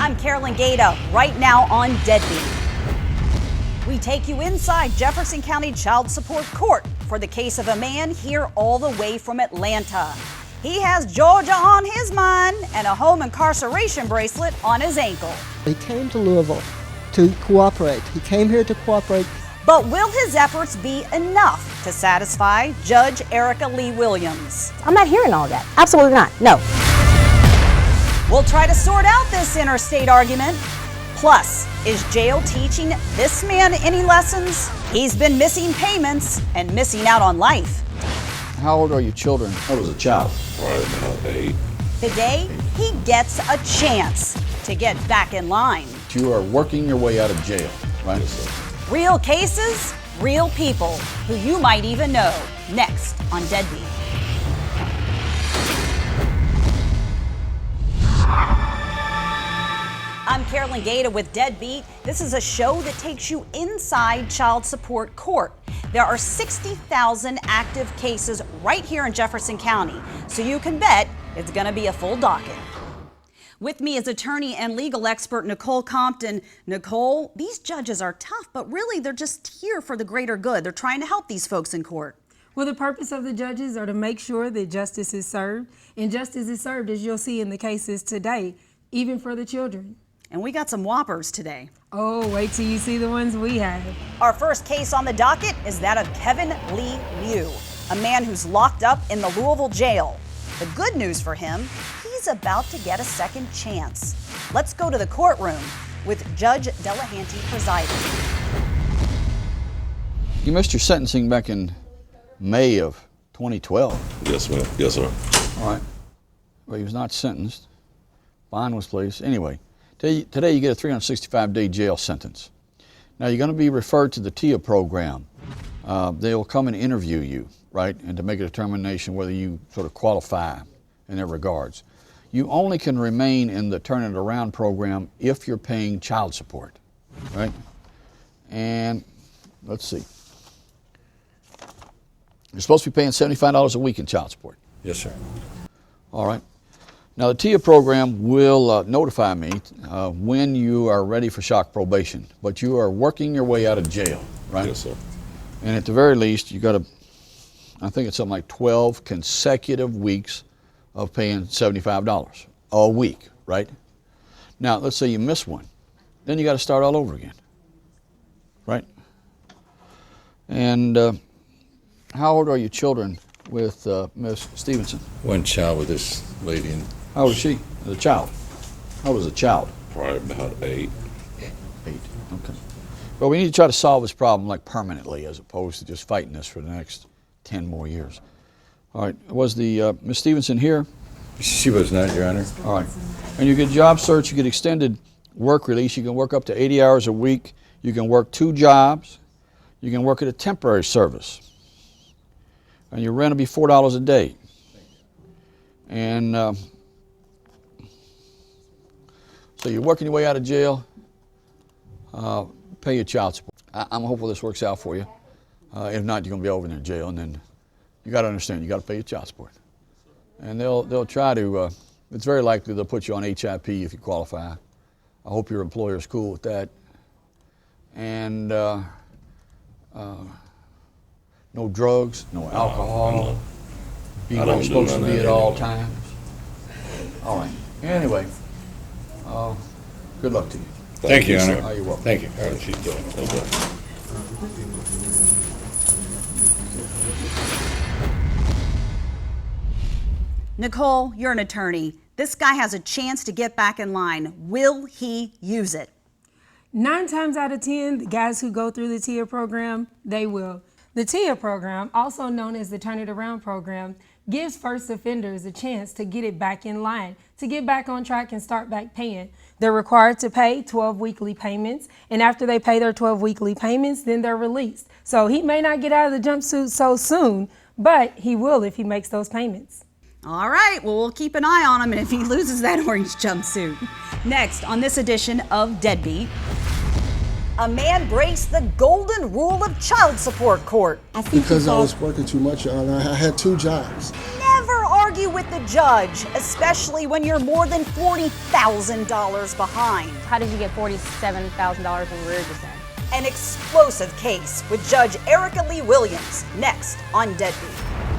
I'm Carolyn Gaeta, right now on Deadbeat. We take you inside Jefferson County Child Support Court for the case of a man here all the way from Atlanta. He has Georgia on his mind and a home incarceration bracelet on his ankle. He came to Louisville to cooperate. He came here to cooperate. But will his efforts be enough to satisfy Judge Erica Lee Williams? I'm not hearing all that. Absolutely not. No. We'll try to sort out this interstate argument. Plus, is jail teaching this man any lessons? He's been missing payments and missing out on life. How old are your children? I was a child. Probably about 8. Today, he gets a chance to get back in line. You are working your way out of jail, right? Yes, sir. Real cases, real people who you might even know. Next on Deadbeat. I'm Carolyn Gaeta with Deadbeat. This is a show that takes you inside child support court. There are 60,000 active cases right here in Jefferson County, so you can bet it's going to be a full docket. With me is attorney and legal expert Nicole Compton. Nicole, these judges are tough, but really they're just here for the greater good. They're trying to help these folks in court. Well, the purpose of the judges are to make sure that justice is served, and justice is served, as you'll see in the cases today, even for the children. And we got some whoppers today. Oh, wait till you see the ones we have. Our first case on the docket is that of Kevin Lee Liu, a man who's locked up in the Louisville jail. The good news for him, he's about to get a second chance. Let's go to the courtroom with Judge Delahanty presiding. You missed your sentencing back in May of 2012. Yes, ma'am. Yes, sir. All right. Well, he was not sentenced. Bond was placed. Anyway, today you get a 365-day jail sentence. Now you're going to be referred to the TIA program. They'll come and interview you, right, and to make a determination whether you sort of qualify in their regards. You only can remain in the Turn It Around program if you're paying child support, right? And let's see. You're supposed to be paying $75 a week in child support. Yes, sir. All right. Now, the TIA program will notify me when you are ready for shock probation, but you are working your way out of jail, right? Yes, sir. And at the very least, you got to, I think it's something like 12 consecutive weeks of paying $75 a week, right? Now, let's say you miss one. Then you got to start all over again, right? And how old are your children with Miss Stevenson? One child with this lady. How old is she? As a child. How old is a child? Probably about 8. 8. Okay. Well, we need to try to solve this problem like permanently, as opposed to just fighting this for the next 10 more years. All right. Was the Miss Stevenson here? She was not, Your Honor. All right. And you get job search. You get extended work release. You can work up to 80 hours a week. You can work 2 jobs. You can work at a temporary service. And your rent will be $4 a day. And so you're working your way out of jail, pay your child support. I'm hopeful this works out for you. If not, you're going to be over there in jail, and then you got to understand, you got to pay your child support. And they'll try to, it's very likely they'll put you on HIP if you qualify. I hope your employer's cool with that. And no drugs, no alcohol, be where you're supposed to be at all times. All right. Anyway, good luck to you. Thank you, Your Honor. Oh, you're welcome. Thank you. All right, she's doing it. Okay. Nicole, you're an attorney. This guy has a chance to get back in line. Will he use it? 9 times out of 10, the guys who go through the TIA program, they will. The TIA program, also known as the Turn It Around program, gives first offenders a chance to get it back in line, to get back on track and start back paying. They're required to pay 12 weekly payments, and after they pay their 12 weekly payments, then they're released. So he may not get out of the jumpsuit so soon, but he will if he makes those payments. All right, well, we'll keep an eye on him and if he loses that orange jumpsuit. Next on this edition of Deadbeat, a man breaks the golden rule of child support court. Because I was working too much, Your Honor. I had 2 jobs. Never argue argue with the judge, especially when you're more than $40,000 behind. How did you get $47,000 in rear descent? An explosive case with Judge Erica Lee Williams, next on Deadbeat.